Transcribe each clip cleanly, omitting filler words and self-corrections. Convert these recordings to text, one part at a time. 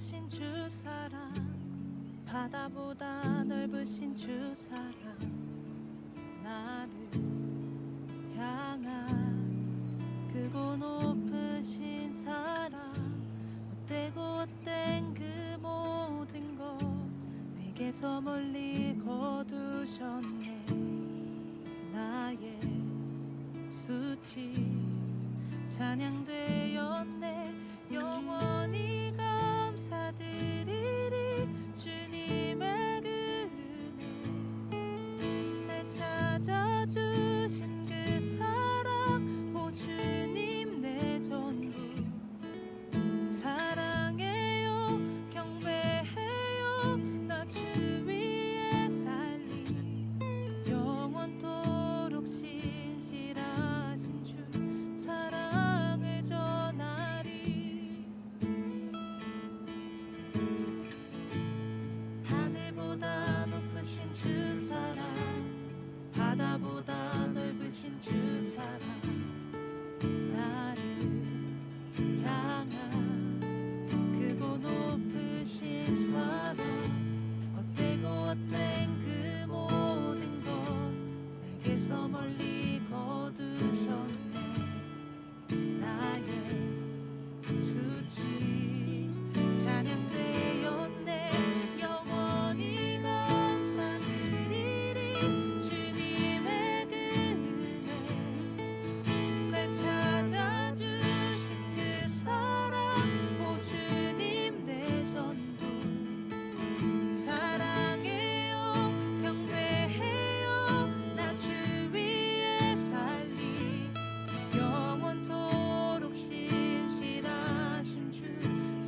높으신 주 사랑, 바다보다 넓으신 주 사랑, 나를 향한 크고 높으신 사랑, 헛되고 헛된 그 모든 것 내게서 멀리 거두셨네. 나의 수치 찬양되었네. 영원히 감사드리리 주님의 그 은혜, 날 찾아주신 그 사랑, 오 주님 내 전부 사랑해요 경배해요. 나 주 위에 살리 영원토록 신실하신 주 사랑을 전하리. 하늘보다 높으신 주 사랑, 바다보다 넓으신 주 사랑, 나를 향한 크고 높으신 사랑, 헛되고 헛된 그 모든 것 내게서 멀리 거두셨네. 나의 수치 찬양되었네. 영원히 감사드리리 주님의 그 은혜, 날 찾아주신 그 사랑, 오 주님 내 전부 사랑해요 경배해요. 나 주 위에 살리 영원토록 신실하신 주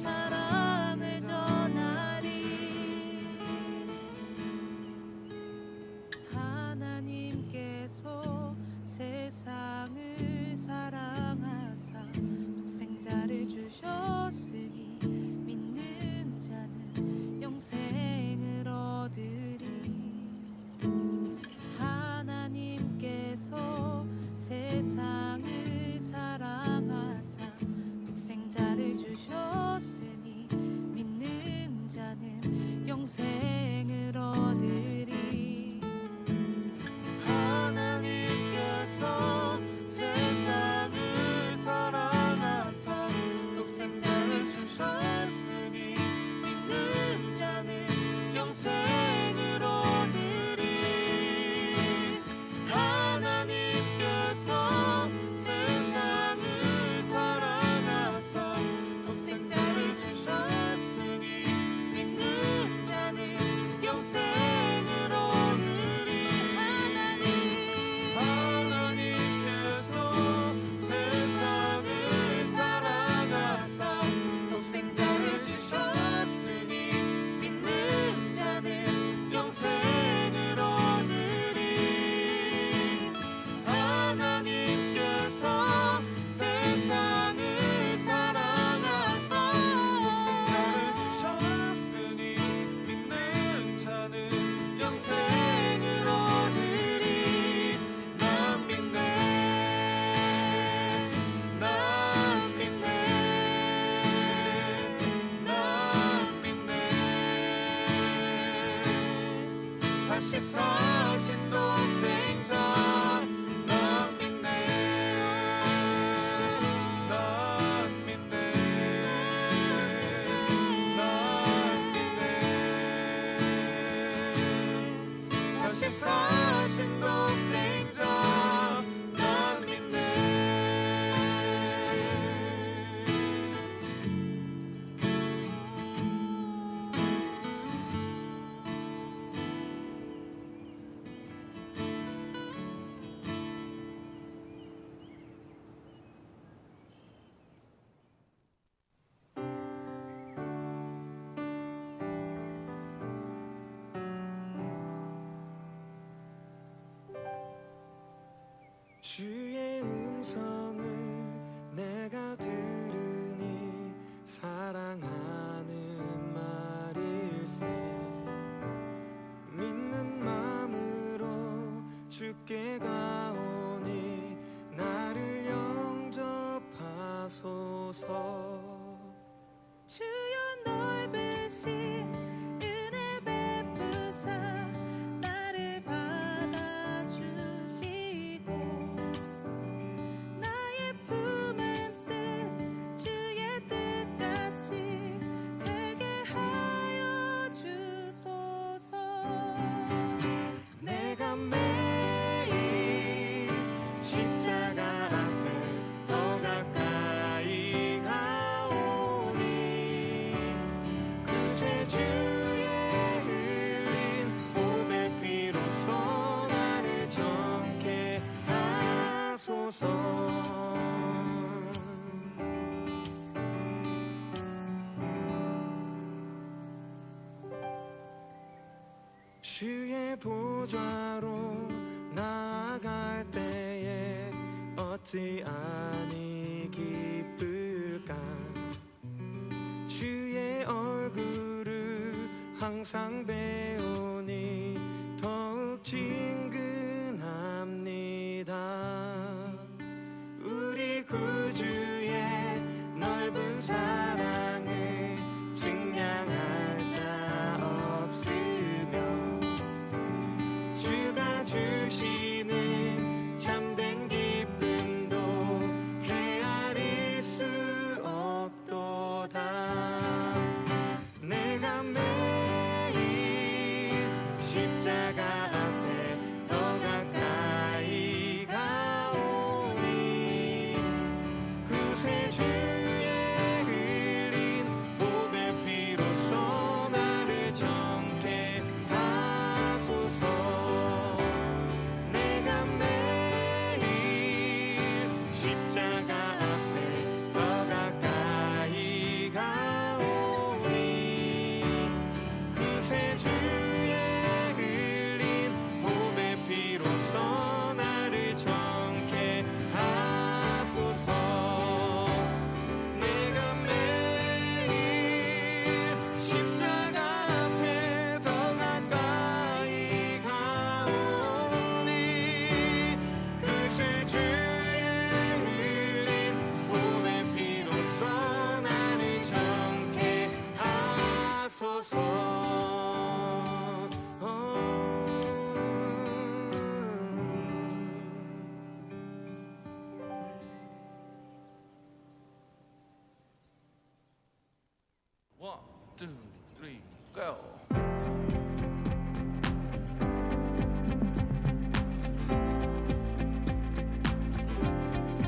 사랑을 전하리. 하나님께서 세상을 사랑하사 독생자를 주셨으니 믿는 자는 영생을 얻으리. 하나님께서 세상을 사랑하사 독생자를 주셨으니 믿는 자는 영생을 얻으리. 하나님께서 세상을 사랑하사 독생자를 주셨으니 믿는 자는 영생을 얻으리. 하나님께서 세상을 사랑하사 독생자를 주셨으니 믿는 자는 영생을 얻으리. 하나님께서 세상을 사랑하사 독생자를 주셨으니 믿는 자는 영생을 얻으리. 하나님께서 세상을 사랑하사 독생자를 주셨으니 믿는 자는 영생을 얻으리. 난 믿네, 난 믿네, 난 믿네. 다시 사신 독생자 난 믿네, 난 믿네, 난 믿네. 다시 사신 독생자 난 믿네. 주의 음성을 내가 들으니 사랑하는 말일세. 믿는 마음으로 주께 가오니 나를 영접하소서. 주여 넓은 보좌로 나아갈 때에 어찌 아니 기쁠까. 주의 얼굴을 항상 배우니 더욱 친근합니다. 우리 구주의 넓은 사랑을 증량할 자 없으며 주가 주시는 참된 기쁨도 헤아릴 수 없도다. 내가 매일 십자가 앞에 더 가까이 가오니 그새 주의 흘린 보배 피로써 나를 정케 하소서. 내가 매일 십자가 앞에 더 가까이 가오니 그새 주의 흘린 보배 피로써 나를 정케 하소서. 내가 매일 십자가 앞에 더 가까이 가오니 그새 주의 흘린 보배 피로써 나를 정케 하소서. One, two, three, go. 주님 뜻대로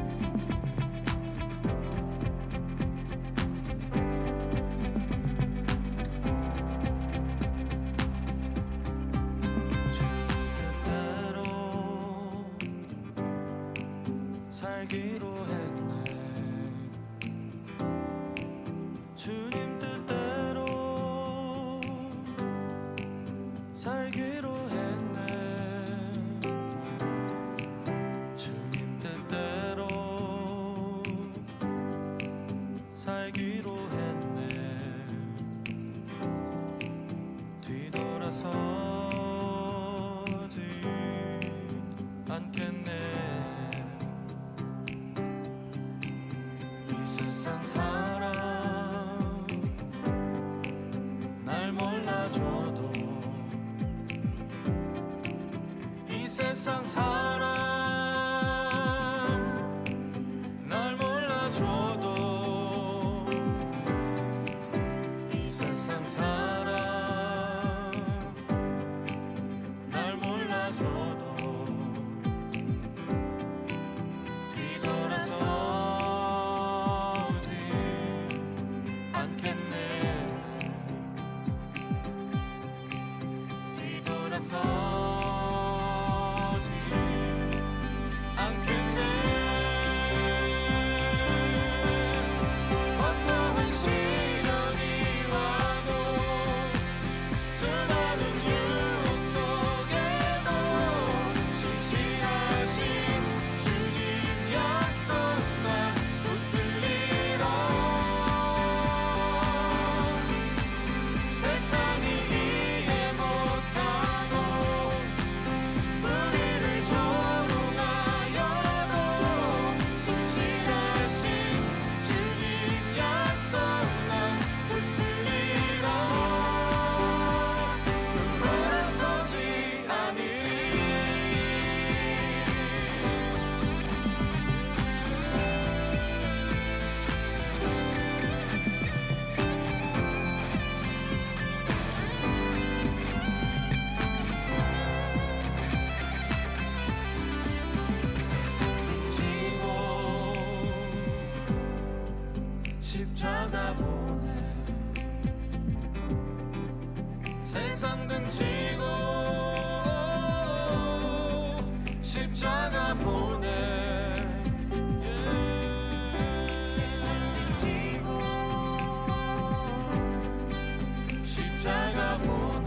살기로 했네. 주님 뜻대로 살기로 했네. 주님 뜻대로 살기로 했네. 뒤돌아서지 않겠네. 이 세상 사람 날 몰라줘도 이 세상 사람 날 몰라줘도 이 세상 사람 날 몰라줘도 뒤돌아서지 않겠네. 뒤돌아서지 않겠네. 어떠한 시련이 와도 수많은 유혹 속에도 신실하신 주님 약속만 붙들리라. 세상이 이해 못하고 우리를 조롱하여도 신실하신 주님 약속만 붙들리라. 돌아서지 않으리. 세상 등지고 십자가 보내. 세상 등지고 십자가 보내. 십자가 보내.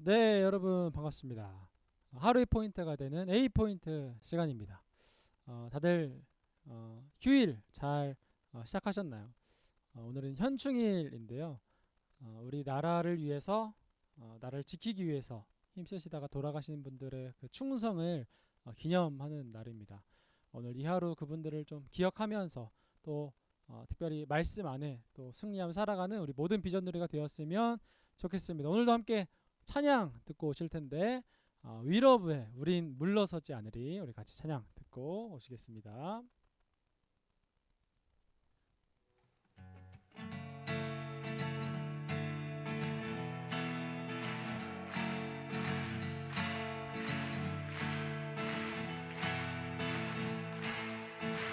네, 여러분 반갑습니다. 하루의 포인트가 되는 A 포인트 시간입니다. 다들 휴일 잘 시작하셨나요? 오늘은 현충일인데요. 우리 나라를 위해서 나라를 지키기 위해서 힘쓰시다가 돌아가신 분들의 그 충성을 기념하는 날입니다. 오늘 이 하루 그분들을 좀 기억하면서 또 특별히 말씀 안에 또 승리하며 살아가는 우리 모든 비전누리가 되었으면 좋겠습니다. 오늘도 함께 찬양 듣고 오실 텐데 위러브의 우린 물러서지 않으리, 우리 같이 찬양 듣고 오시겠습니다.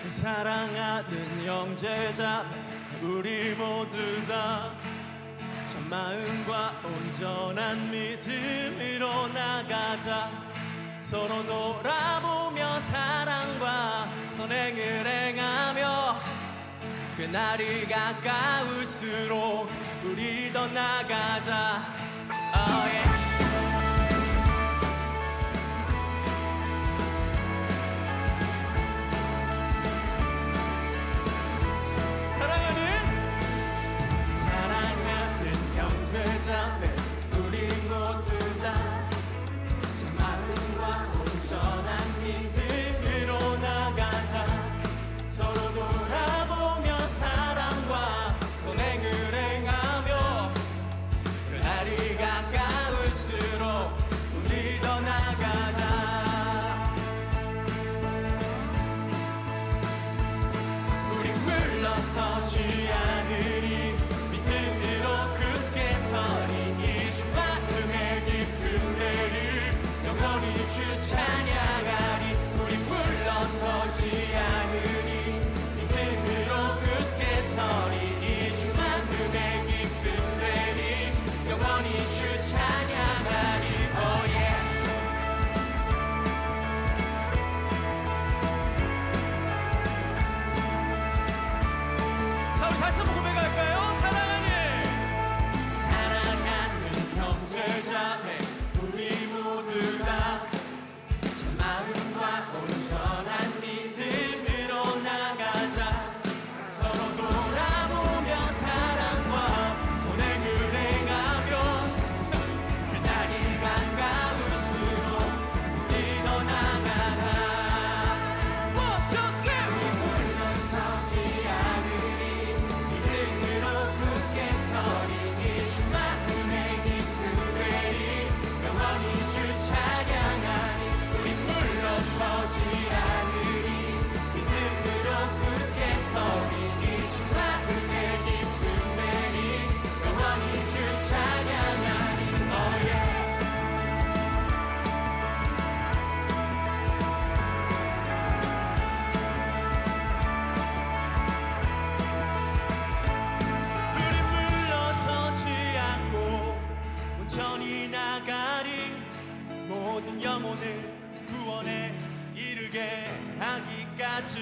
사랑하는 형제자 우리 모두 다 참마음과 온전한 믿음으로 나가자. 서로 돌아보며 사랑과 선행을 행하며 그날이 가까울수록 우리 더 나가자. oh, yeah. 자매 우리 모두 다 참마음과 온전한 믿음으로 나가자. 서로 돌아보며 사랑과 선행을 행하며 그날이 가까울수록 우리 더 나가자. 우리 물러서지 않으리 믿음으로 굳게 서리. 이 주 마음의 기쁨들을 영원히 주 찬양하리. 우리 물러서지 않으리 믿음으로 굳게 서리. 이 주 마음의 기쁨들을 영원히 주 찬양하리. oh yeah. 자, 우리 다시 한번 고백할까요? 자매 우리 모두 다 참마음과 온전한 믿음으로 나가자. 서로 돌아보며 사랑과 선행을 행하며 그날이 가까울수록 우리 더 나가자. 우리 물러서지 않으리 믿음으로 굳게 서리. 이 주 마음의 영원히 주 찬양하리. 우리 물러서지 않으리 믿음으로 굳게 서리. 이 주 마음의 기쁨 내리 영원히 주 찬양하리. oh yeah. 우리 물러서지 않고 온전히 나가리. 모든 영혼을 구원에 이르게 하기까지.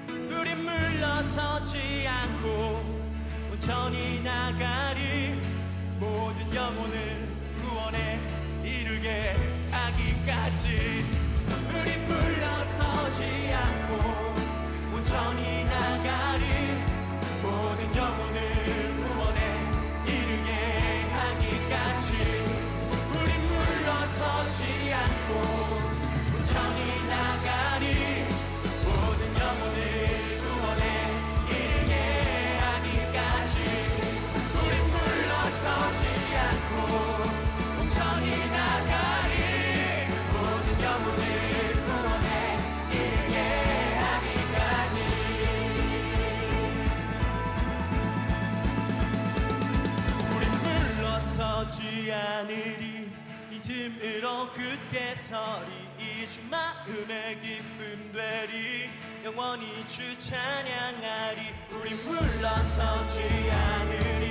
우리 물러서지 않고 온전히 나가리. 모든 영혼을 구원에 이르게 하기까지. 우리 물러서지 않고 온전히 나가리. 모든 영혼을 구원에 이르게 하기까지. 우리 물러서지 않고 온전히 나가리. 모든 영혼을 구원에 이르게 하기까지. 우리 물러서지 않고 온전히 나가리. 모든 영혼을 구원에 이르게 하기까지. 우리 물러서지 않으리 믿음으로 굳게 서리. 이 주 마음의 기쁨 되리 영원히 주 찬양하리. 우리 물러서지 않으리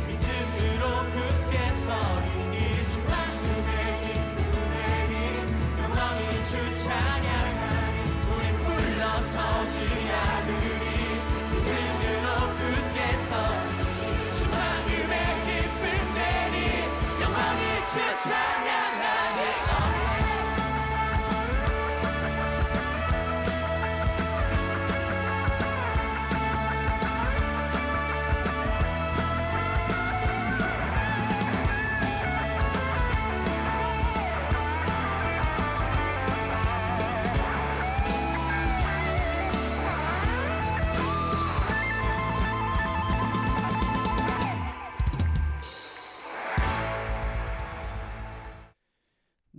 믿음으로 굳게 서리. 이 주 마음의 기쁨 되리 영원히 주 찬양하리. 우리 물러서지 않으리 믿음으로 굳게 서리. 주 마음의 기쁨 되리 영원히 주 찬양하리.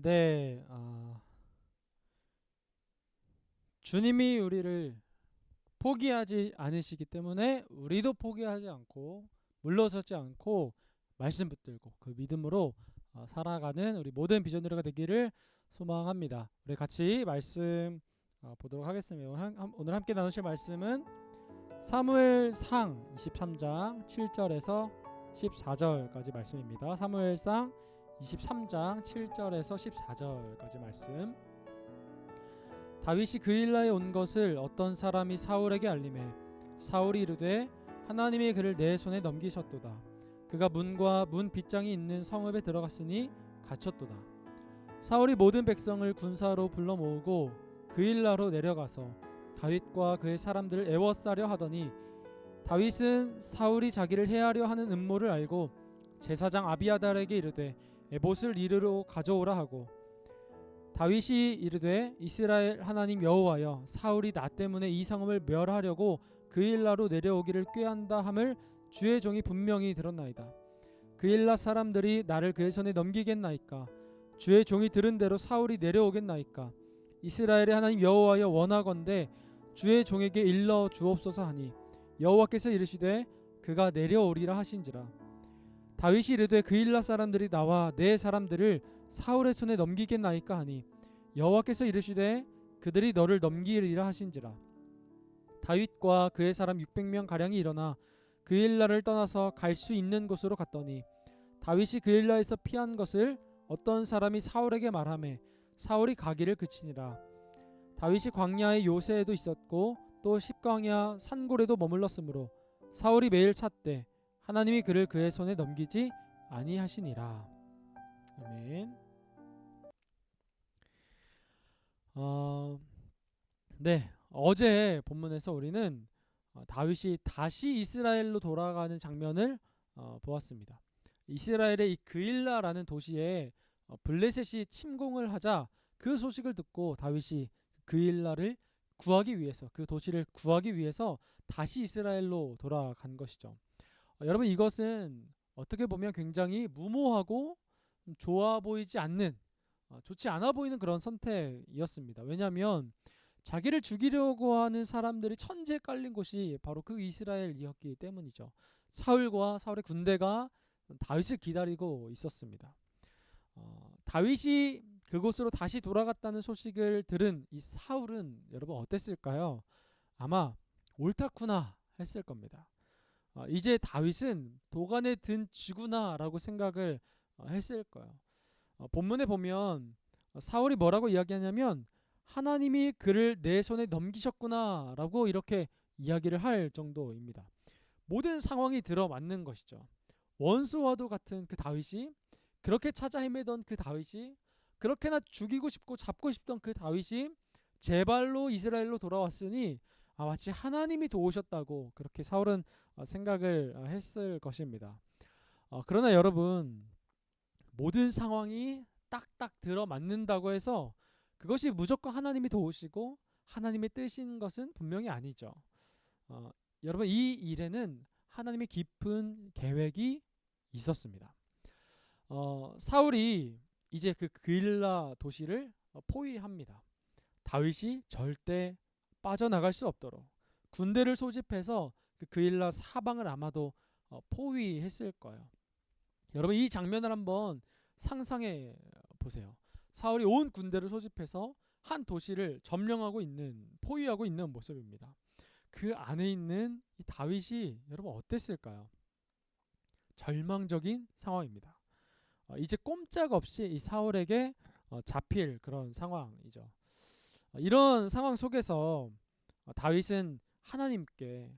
네, 주님이 우리를 포기하지 않으시기 때문에 우리도 포기하지 않고 물러서지 않고 말씀 붙들고 그 믿음으로 살아가는 우리 모든 비전으로가 되기를 소망합니다. 우리 같이 말씀 보도록 하겠습니다. 오늘 함께 나누실 말씀은 사무엘상 23장 7절에서 14절까지 말씀입니다. 사무엘상 23장 7절에서 14절까지 말씀. 다윗이 그일라에 온 것을 어떤 사람이 사울에게 알림해 사울이 이르되 하나님이 그를 내 손에 넘기셨도다. 그가 문과 문 빗장이 있는 성읍에 들어갔으니 갇혔도다. 사울이 모든 백성을 군사로 불러 모으고 그일라로 내려가서 다윗과 그의 사람들을 애워싸려 하더니 다윗은 사울이 자기를 해하려 하는 음모를 알고 제사장 아비아달에게 이르되 에봇을 이르러 가져오라 하고 다윗이 이르되 이스라엘 하나님 여호와여 사울이 나 때문에 이 성읍을 멸하려고 그일라로 내려오기를 꾀한다 함을 주의 종이 분명히 들었나이다. 그일라 사람들이 나를 그의 손에 넘기겠나이까? 주의 종이 들은 대로 사울이 내려오겠나이까? 이스라엘의 하나님 여호와여 원하건대 주의 종에게 일러 주옵소서 하니 여호와께서 이르시되 그가 내려오리라 하신지라. 다윗이 이르되 그일라 사람들이 나와 내 사람들을 사울의 손에 넘기겠나이까 하니 여호와께서 이르시되 그들이 너를 넘기리라 하신지라. 다윗과 그의 사람 600명 가량이 일어나 그일라를 떠나서 갈 수 있는 곳으로 갔더니 다윗이 그일라에서 피한 것을 어떤 사람이 사울에게 말하매 사울이 가기를 그치니라. 다윗이 광야의 요새에도 있었고 또 십광야 산골에도 머물렀으므로 사울이 매일 찾되 하나님이 그를 그의 손에 넘기지 아니하시니라. 아멘. 네, 어제 본문에서 우리는 다윗이 다시 이스라엘로 돌아가는 장면을 보았습니다. 이스라엘의 이 그일라라는 도시에 블레셋이 침공을 하자 그 소식을 듣고 다윗이 그일라를 구하기 위해서 그 도시를 구하기 위해서 다시 이스라엘로 돌아간 것이죠. 여러분 이것은 어떻게 보면 굉장히 무모하고 좋아 보이지 않는 좋지 않아 보이는 그런 선택이었습니다. 왜냐하면 자기를 죽이려고 하는 사람들이 천지에 깔린 곳이 바로 그 이스라엘이었기 때문이죠. 사울과 사울의 군대가 다윗을 기다리고 있었습니다. 다윗이 그곳으로 다시 돌아갔다는 소식을 들은 이 사울은 여러분 어땠을까요? 아마 옳다구나 했을 겁니다. 이제 다윗은 도간에 든 쥐구나라고 생각을 했을 거예요. 본문에 보면 사울이 뭐라고 이야기하냐면 하나님이 그를 내 손에 넘기셨구나라고 이렇게 이야기를 할 정도입니다. 모든 상황이 들어맞는 것이죠. 원수와도 같은 그 다윗이 그렇게 찾아 헤매던 그 다윗이 그렇게나 죽이고 싶고 잡고 싶던 그 다윗이 제발로 이스라엘로 돌아왔으니 마치 하나님이 도우셨다고 그렇게 사울은 생각을 했을 것입니다. 그러나 여러분 모든 상황이 딱딱 들어맞는다고 해서 그것이 무조건 하나님이 도우시고 하나님의 뜻인 것은 분명히 아니죠. 여러분 이 일에는 하나님의 깊은 계획이 있었습니다. 사울이 이제 그 그일라 도시를 포위합니다. 다윗이 절대 빠져나갈 수 없도록 군대를 소집해서 그 그일라 사방을 아마도 포위했을 거예요. 여러분 이 장면을 한번 상상해 보세요. 사울이 온 군대를 소집해서 한 도시를 점령하고 있는 포위하고 있는 모습입니다. 그 안에 있는 이 다윗이 여러분 어땠을까요? 절망적인 상황입니다. 이제 꼼짝없이 이 사울에게 잡힐 그런 상황이죠. 이런 상황 속에서 다윗은 하나님께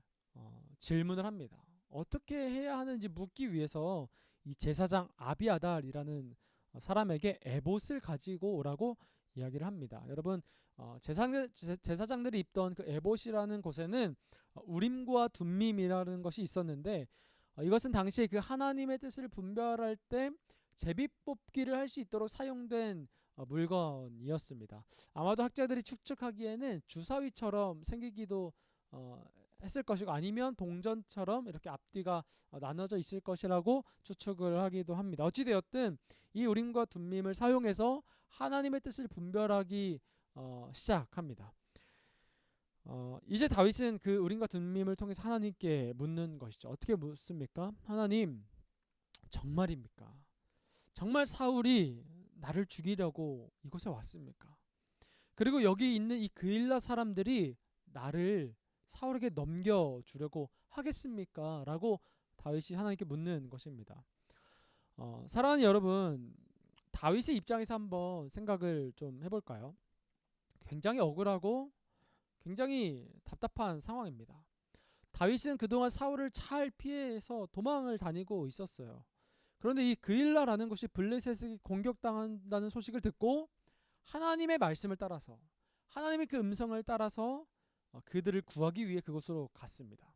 질문을 합니다. 어떻게 해야 하는지 묻기 위해서 이 제사장 아비아달이라는 사람에게 에봇을 가지고 오라고 이야기를 합니다. 여러분 제사장들이 입던 그 에봇이라는 곳에는 우림과 둠밈이라는 것이 있었는데 이것은 당시에 그 하나님의 뜻을 분별할 때 제비 뽑기를 할 수 있도록 사용된 물건이었습니다. 아마도 학자들이 추측하기에는 주사위처럼 생기기도 했을 것이고 아니면 동전처럼 이렇게 앞뒤가 나눠져 있을 것이라고 추측을 하기도 합니다. 어찌되었든 이 우림과 둠밈을 사용해서 하나님의 뜻을 분별하기 시작합니다. 이제 다윗은 그 우림과 둠밈을 통해서 하나님께 묻는 것이죠. 어떻게 묻습니까? 하나님, 정말입니까? 정말 사울이 나를 죽이려고 이곳에 왔습니까? 그리고 여기 있는 이 그일라 사람들이 나를 사울에게 넘겨주려고 하겠습니까? 라고 다윗이 하나님께 묻는 것입니다. 사랑하는 여러분, 다윗의 입장에서 한번 생각을 좀 해볼까요? 굉장히 억울하고 굉장히 답답한 상황입니다. 다윗은 그동안 사울을 잘 피해서 도망을 다니고 있었어요. 그런데 이 그일라라는 곳이 블레셋에게 공격당한다는 소식을 듣고 하나님의 말씀을 따라서, 하나님의 그 음성을 따라서 그들을 구하기 위해 그곳으로 갔습니다.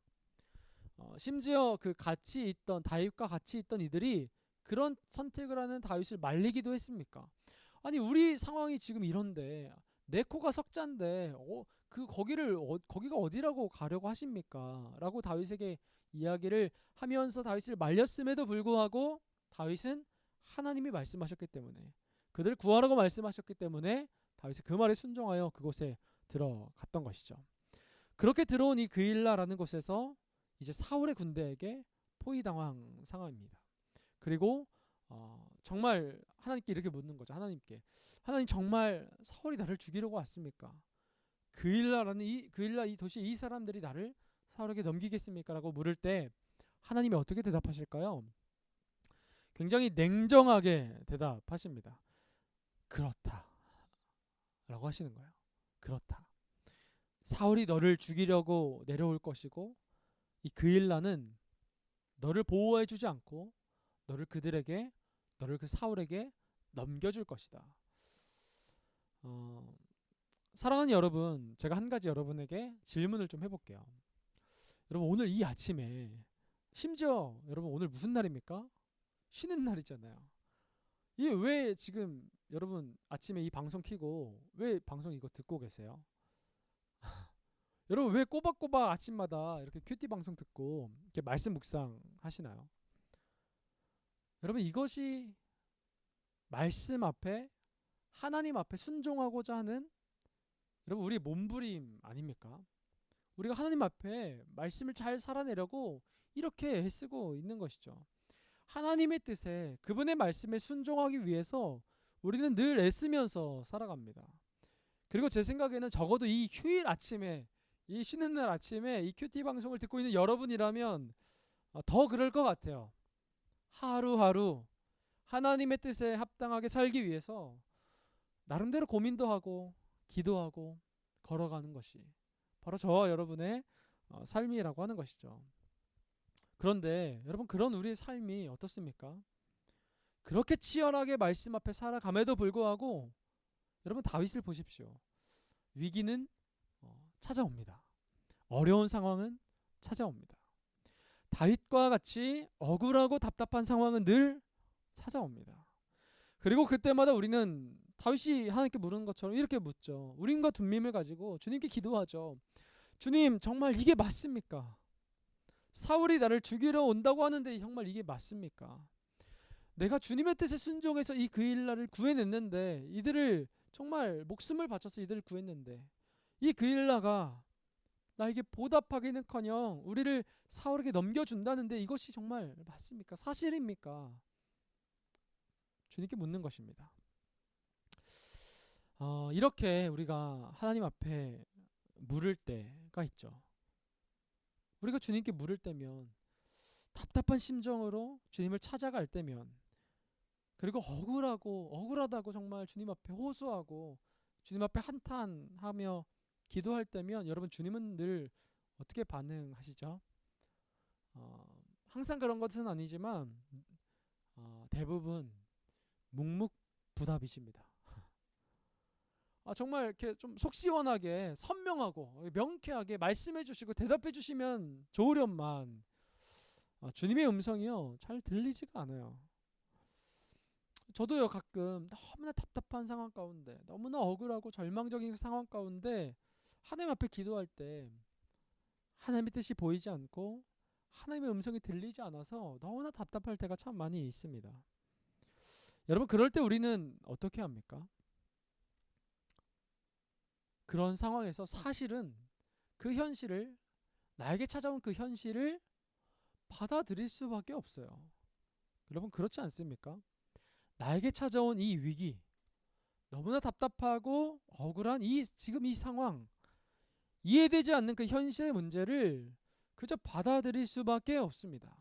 심지어 그 같이 있던 다윗과 같이 있던 이들이 그런 선택을 하는 다윗을 말리기도 했습니까? 아니, 우리 상황이 지금 이런데 내 코가 석잔데 거기가 어디라고 가려고 하십니까? 라고 다윗에게 이야기를 하면서 다윗을 말렸음에도 불구하고 다윗은 하나님이 말씀하셨기 때문에, 그들을 구하라고 말씀하셨기 때문에 다윗이 그 말에 순종하여 그곳에 들어갔던 것이죠. 그렇게 들어온 이 그일라라는 곳에서 이제 사울의 군대에게 포위당한 상황입니다. 그리고 정말 하나님께 이렇게 묻는 거죠. 하나님, 정말 사울이 나를 죽이려고 왔습니까? 그일라 이 도시 이 사람들이 나를 사울에게 넘기겠습니까? 라고 물을 때 하나님이 어떻게 대답하실까요? 굉장히 냉정하게 대답하십니다. 그렇다 라고 하시는 거예요. 그렇다. 사울이 너를 죽이려고 내려올 것이고 이 그일라는 너를 보호해주지 않고 너를 그 사울에게 넘겨줄 것이다. 사랑하는 여러분, 제가 한 가지 여러분에게 질문을 좀 해볼게요. 여러분, 오늘 이 아침에, 심지어 여러분 오늘 무슨 날입니까? 쉬는 날이잖아요. 이게 왜 지금 여러분 아침에 이 방송 켜고 왜 방송 이거 듣고 계세요? 여러분 왜 꼬박꼬박 아침마다 이렇게 큐티 방송 듣고 이렇게 말씀 묵상 하시나요? 여러분, 이것이 말씀 앞에, 하나님 앞에 순종하고자 하는 여러분 우리의 몸부림 아닙니까? 우리가 하나님 앞에 말씀을 잘 살아내려고 이렇게 애쓰고 있는 것이죠. 하나님의 뜻에, 그분의 말씀에 순종하기 위해서 우리는 늘 애쓰면서 살아갑니다. 그리고 제 생각에는 적어도 이 휴일 아침에, 이 쉬는 날 아침에 이 큐티 방송을 듣고 있는 여러분이라면 더 그럴 것 같아요. 하루하루 하나님의 뜻에 합당하게 살기 위해서 나름대로 고민도 하고 기도하고 걸어가는 것이 바로 저와 여러분의 삶이라고 하는 것이죠. 그런데 여러분, 그런 우리의 삶이 어떻습니까? 그렇게 치열하게 말씀 앞에 살아감에도 불구하고 여러분, 다윗을 보십시오. 위기는 찾아옵니다. 어려운 상황은 찾아옵니다. 다윗과 같이 억울하고 답답한 상황은 늘 찾아옵니다. 그리고 그때마다 우리는 다윗이 하나님께 물은 것처럼 이렇게 묻죠. 우림과 둠밈을 가지고 주님께 기도하죠. 주님, 정말 이게 맞습니까? 사울이 나를 죽이러 온다고 하는데 정말 이게 맞습니까? 내가 주님의 뜻에 순종해서 이 그일라를 구해냈는데, 이들을 정말 목숨을 바쳐서 이들을 구했는데 이 그일라가 나에게 보답하기는커녕 우리를 사울에게 넘겨준다는데 이것이 정말 맞습니까? 사실입니까? 주님께 묻는 것입니다. 이렇게 우리가 하나님 앞에 물을 때가 있죠. 우리가 주님께 물을 때면, 답답한 심정으로 주님을 찾아갈 때면, 그리고 억울하다고 정말 주님 앞에 호소하고 주님 앞에 한탄하며 기도할 때면, 여러분, 주님은 늘 어떻게 반응하시죠? 항상 그런 것은 아니지만 대부분 묵묵부답이십니다. 정말 이렇게 좀 속 시원하게 선명하고 명쾌하게 말씀해 주시고 대답해 주시면 좋으련만 주님의 음성이요 잘 들리지가 않아요. 저도요, 가끔 너무나 답답한 상황 가운데, 너무나 억울하고 절망적인 상황 가운데 하나님 앞에 기도할 때 하나님의 뜻이 보이지 않고 하나님의 음성이 들리지 않아서 너무나 답답할 때가 참 많이 있습니다. 여러분, 그럴 때 우리는 어떻게 합니까? 그런 상황에서 사실은 그 현실을, 나에게 찾아온 그 현실을 받아들일 수밖에 없어요. 여러분 그렇지 않습니까? 나에게 찾아온 이 위기, 너무나 답답하고 억울한 지금 이 상황, 이해되지 않는 그 현실의 문제를 그저 받아들일 수밖에 없습니다.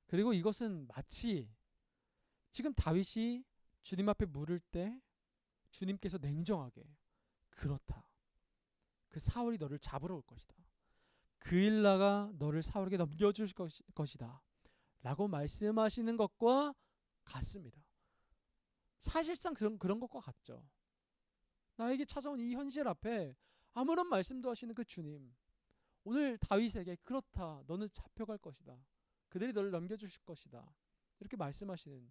그리고 이것은 마치 지금 다윗이 주님 앞에 물을 때 주님께서 냉정하게, 그렇다, 그 사울이 너를 잡으러 올 것이다, 그 일라가 너를 사울에게 넘겨줄 것이다 라고 말씀하시는 것과 같습니다. 사실상 그런 것과 같죠. 나에게 찾아온 이 현실 앞에 아무런 말씀도 하시는 그 주님, 오늘 다윗에게 그렇다, 너는 잡혀갈 것이다, 그들이 너를 넘겨주실 것이다, 이렇게 말씀하시는,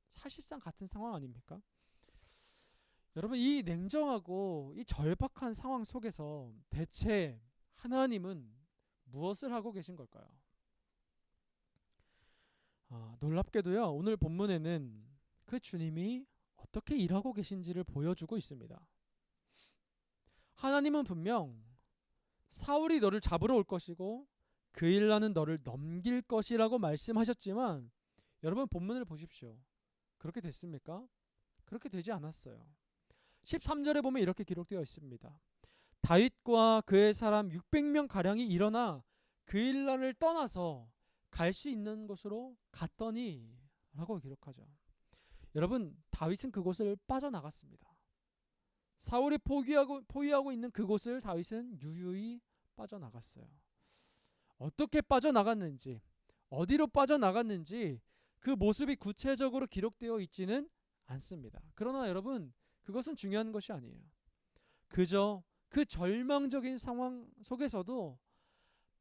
사실상 같은 상황 아닙니까? 여러분, 이 냉정하고 이 절박한 상황 속에서 대체 하나님은 무엇을 하고 계신 걸까요? 놀랍게도요, 오늘 본문에는 그 주님이 어떻게 일하고 계신지를 보여주고 있습니다. 하나님은 분명 사울이 너를 잡으러 올 것이고 그 일라는 너를 넘길 것이라고 말씀하셨지만, 여러분 본문을 보십시오. 그렇게 됐습니까? 그렇게 되지 않았어요. 13절에 보면 이렇게 기록되어 있습니다. 다윗과 그의 사람 600명 가량이 일어나 그 일라를 떠나서 갈 수 있는 곳으로 갔더니 라고 기록하죠. 여러분, 다윗은 그곳을 빠져나갔습니다. 사울이 포위하고 있는 그곳을 다윗은 유유히 빠져나갔어요. 어떻게 빠져나갔는지, 어디로 빠져나갔는지 그 모습이 구체적으로 기록되어 있지는 않습니다. 그러나 여러분, 그것은 중요한 것이 아니에요. 그저 그 절망적인 상황 속에서도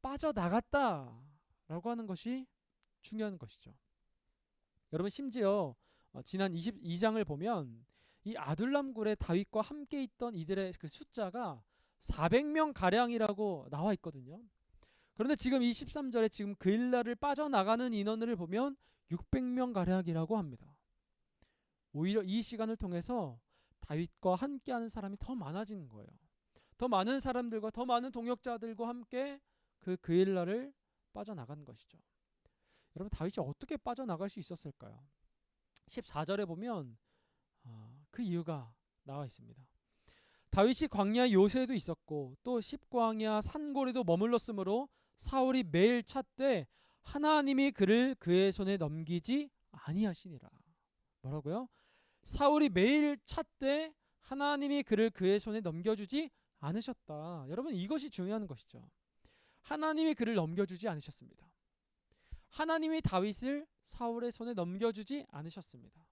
빠져나갔다라고 하는 것이 중요한 것이죠. 여러분, 심지어 지난 22장을 보면 이 아둘람굴에 다윗과 함께 있던 이들의 그 숫자가 400명 가량이라고 나와 있거든요. 그런데 지금 이 13절에 지금 그 일날을 빠져나가는 인원을 보면 600명 가량이라고 합니다. 오히려 이 시간을 통해서 다윗과 함께하는 사람이 더 많아지는 거예요. 더 많은 사람들과 더 많은 동역자들과 함께 그 일날을 빠져나간 것이죠. 여러분, 다윗이 어떻게 빠져나갈 수 있었을까요? 14절에 보면 그 이유가 나와 있습니다. 다윗이 광야 요새도 있었고 또 십광야 산고리도 머물렀으므로 사울이 매일 찾되 하나님이 그를 그의 손에 넘기지 아니하시니라. 뭐라고요? 사울이 매일 찾되 하나님이 그를 그의 손에 넘겨주지 않으셨다. 여러분, 이것이 중요한 것이죠. 하나님이 그를 넘겨주지 않으셨습니다. 하나님이 다윗을 사울의 손에 넘겨주지 않으셨습니다.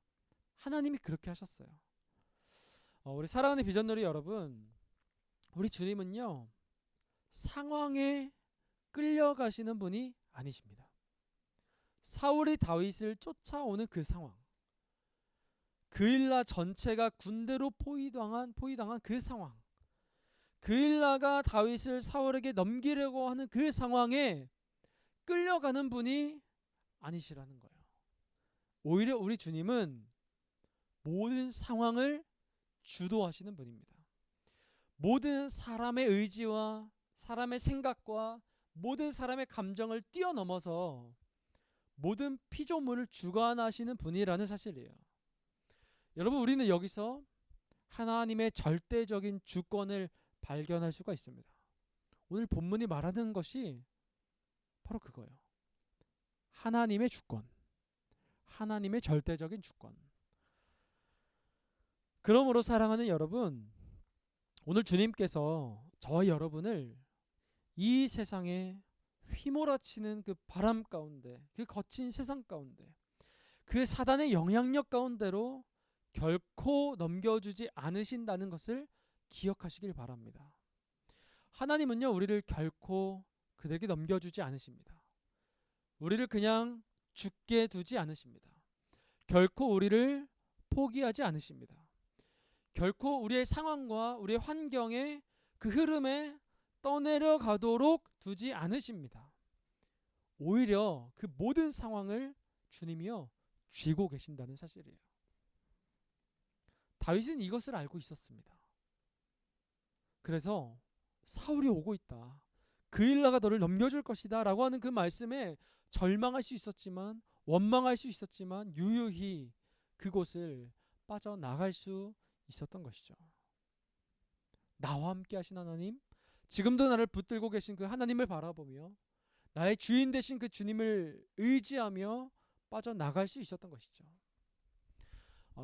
하나님이 그렇게 하셨어요. 우리 사랑하는 비전놀이 여러분, 우리 주님은요, 상황에 끌려가시는 분이 아니십니다. 사울이 다윗을 쫓아오는 그 상황, 그 일라 전체가 군대로 포위당한 그 상황, 그 일라가 다윗을 사울에게 넘기려고 하는 그 상황에 끌려가는 분이 아니시라는 거예요. 오히려 우리 주님은 모든 상황을 주도하시는 분입니다. 모든 사람의 의지와 사람의 생각과 모든 사람의 감정을 뛰어넘어서 모든 피조물을 주관하시는 분이라는 사실이에요. 여러분, 우리는 여기서 하나님의 절대적인 주권을 발견할 수가 있습니다. 오늘 본문이 말하는 것이 바로 그거예요. 하나님의 주권, 하나님의 절대적인 주권. 그러므로 사랑하는 여러분, 오늘 주님께서 저와 여러분을 이 세상에 휘몰아치는 그 바람 가운데, 그 거친 세상 가운데, 그 사단의 영향력 가운데로 결코 넘겨주지 않으신다는 것을 기억하시길 바랍니다. 하나님은요, 우리를 결코 그들에게 넘겨주지 않으십니다. 우리를 그냥 죽게 두지 않으십니다. 결코 우리를 포기하지 않으십니다. 결코 우리의 상황과 우리의 환경에 그 흐름에 떠내려 가도록 두지 않으십니다. 오히려 그 모든 상황을 주님이요 쥐고 계신다는 사실이에요. 다윗은 이것을 알고 있었습니다. 그래서 사울이 오고 있다. 그 일라가 너를 넘겨줄 것이다 라고 하는 그 말씀에 절망할 수 있었지만, 원망할 수 있었지만 유유히 그곳을 빠져나갈 수 있었던 것이죠. 나와 함께 하신 하나님, 지금도 나를 붙들고 계신 그 하나님을 바라보며 나의 주인 되신 그 주님을 의지하며 빠져나갈 수 있었던 것이죠.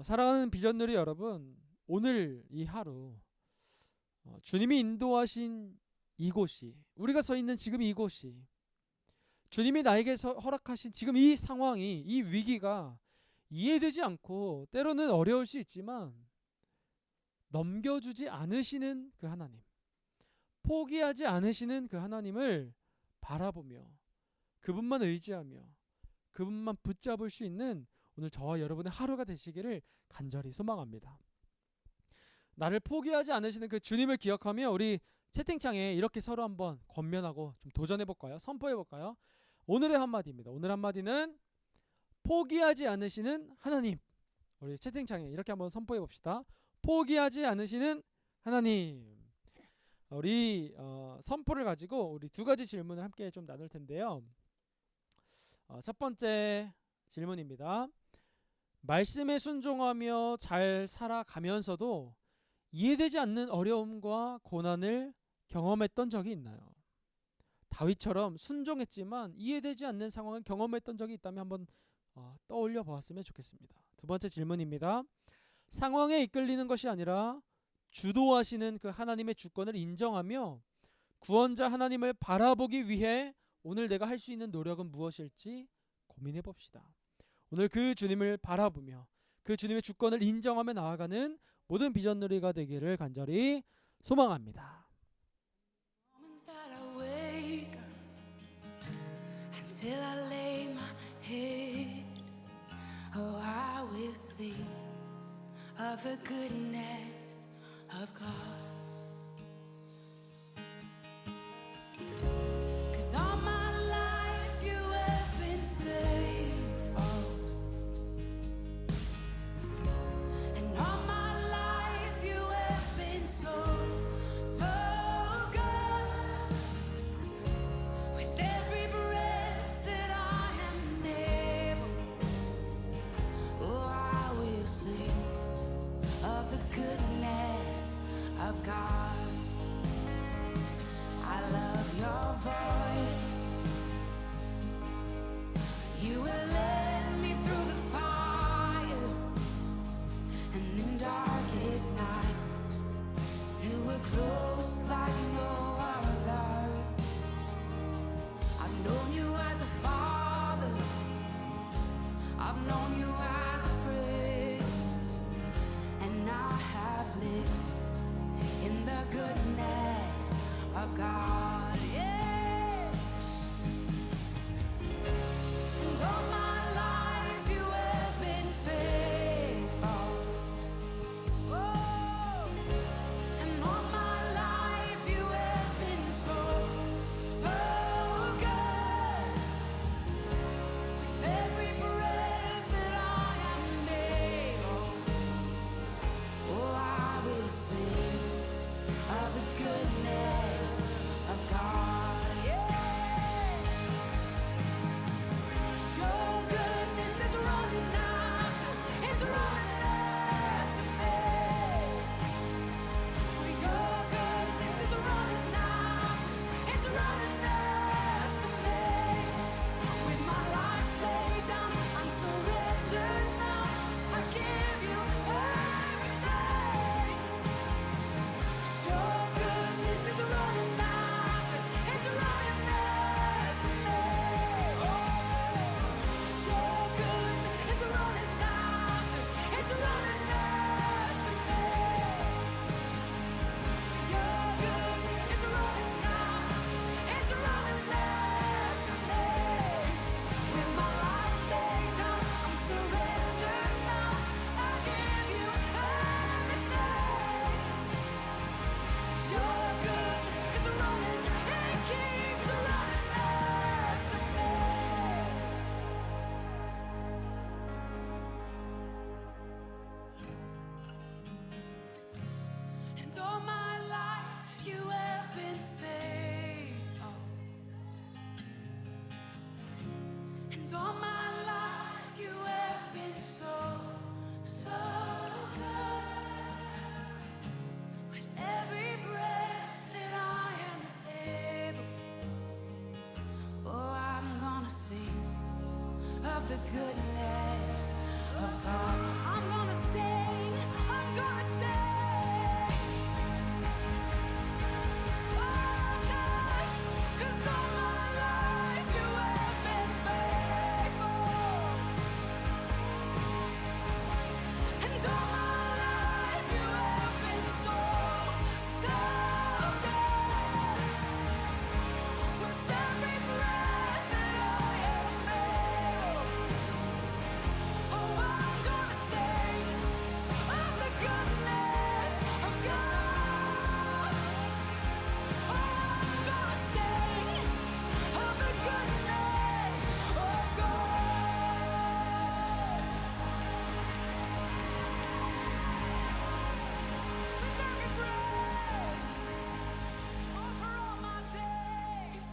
사랑하는 비전누리 여러분, 오늘 이 하루 주님이 인도하신 이곳이, 우리가 서 있는 지금 이곳이, 주님이 나에게 허락하신 지금 이 상황이, 이 위기가 이해되지 않고 때로는 어려울 수 있지만 넘겨주지 않으시는 그 하나님, 포기하지 않으시는 그 하나님을 바라보며 그분만 의지하며 그분만 붙잡을 수 있는 오늘 저와 여러분의 하루가 되시기를 간절히 소망합니다. 나를 포기하지 않으시는 그 주님을 기억하며 우리 채팅창에 이렇게 서로 한번 권면하고 좀 도전해볼까요? 선포해볼까요? 오늘의 한마디입니다. 오늘 한마디는 포기하지 않으시는 하나님. 우리 채팅창에 이렇게 한번 선포해봅시다. 포기하지 않으시는 하나님. 우리 선포를 가지고 우리 두 가지 질문을 함께 좀 나눌 텐데요. 첫 번째 질문입니다. 말씀에 순종하며 잘 살아가면서도 이해되지 않는 어려움과 고난을 경험했던 적이 있나요? 다윗처럼 순종했지만 이해되지 않는 상황을 경험했던 적이 있다면 한번 떠올려 보았으면 좋겠습니다. 두 번째 질문입니다. 상황에 이끌리는 것이 아니라 주도하시는 그 하나님의 주권을 인정하며 구원자 하나님을 바라보기 위해 오늘 내가 할 수 있는 노력은 무엇일지 고민해 봅시다. 오늘 그 주님을 바라보며 그 주님의 주권을 인정하며 나아가는 모든 비전누리가 되기를 간절히 소망합니다. Till I lay my head, oh, I will sing of the goodness of God. 'Cause all my life you have been faithful, and all my life you have been so good. With every breath that I am able, oh, I will sing of the goodness of God. I love your voice. You will lead me through the fire, and in darkest night you were close like no other. I've known you as a father, I've known you as a friend, and I have lived in the goodness of God. Yeah. And all my life you have been faithful. Oh. And all my life you have the goodness of God. I'm gonna sing, I'm gonna sing. Oh, 'cause all my life you have been faithful. And all my life you have been so, so good. With every breath that I am able, oh, I'm gonna sing of the goodness of God. Oh, I'm gonna sing of the goodness of God. With every breath, oh, for all my days.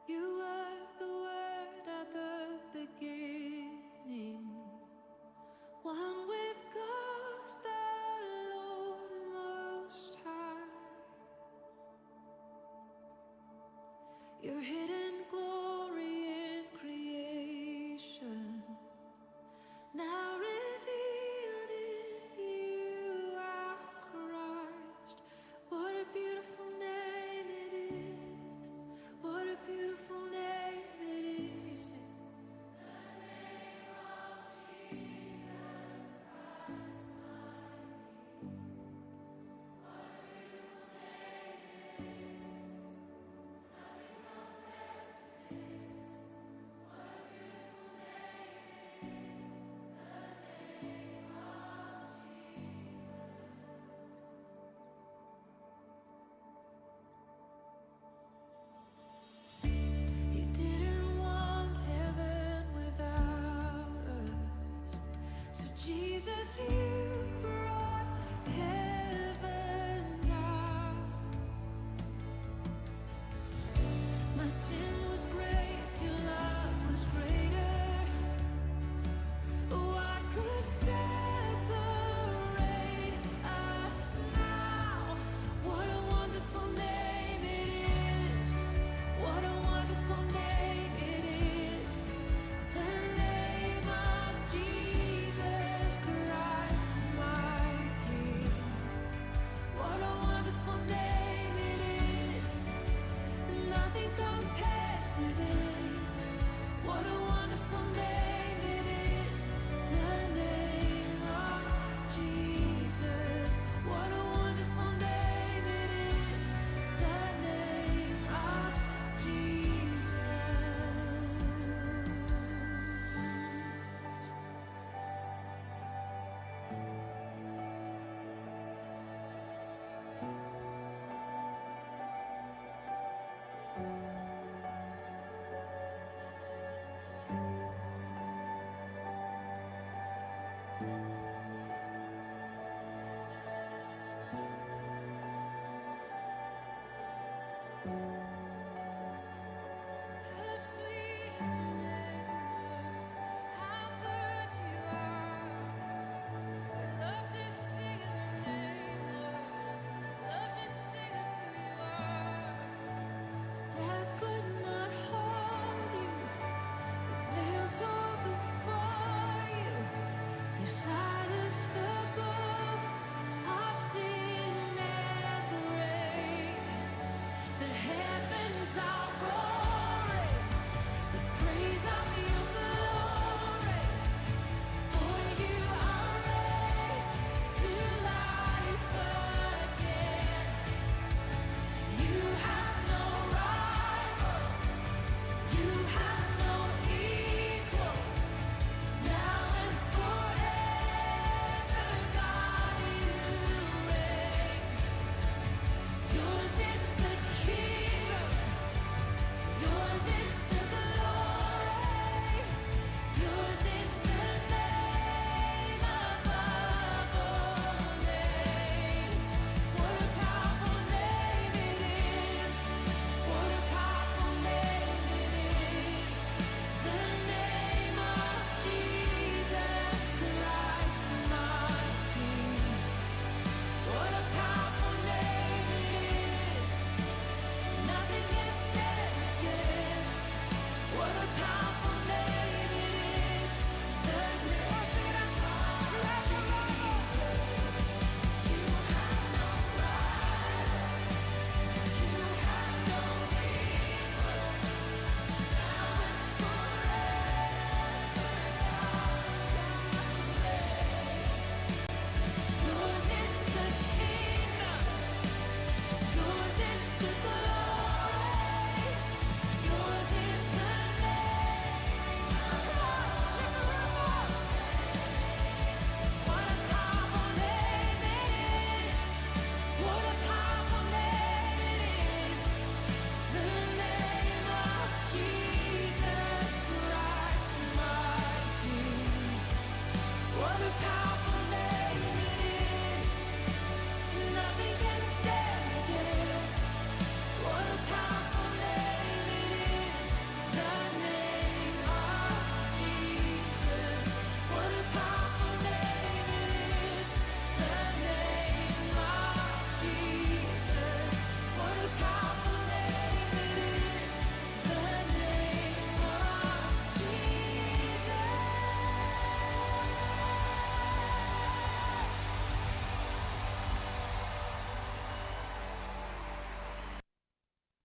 You were the Word at the beginning, one with God the Lord Most High. Your hidden glory in creation, now revealed in you, our Christ. What a beautiful name it is. What a beautiful name it is. You sing. You didn't want heaven without us, so Jesus, you brought heaven down. My sin was great, your love was greater. What could separate us now? What a wonderful name it is. What a wonderful name it is. The name of Jesus Christ, my King. What a wonderful name it is. Nothing compares to this. What a wonderful name.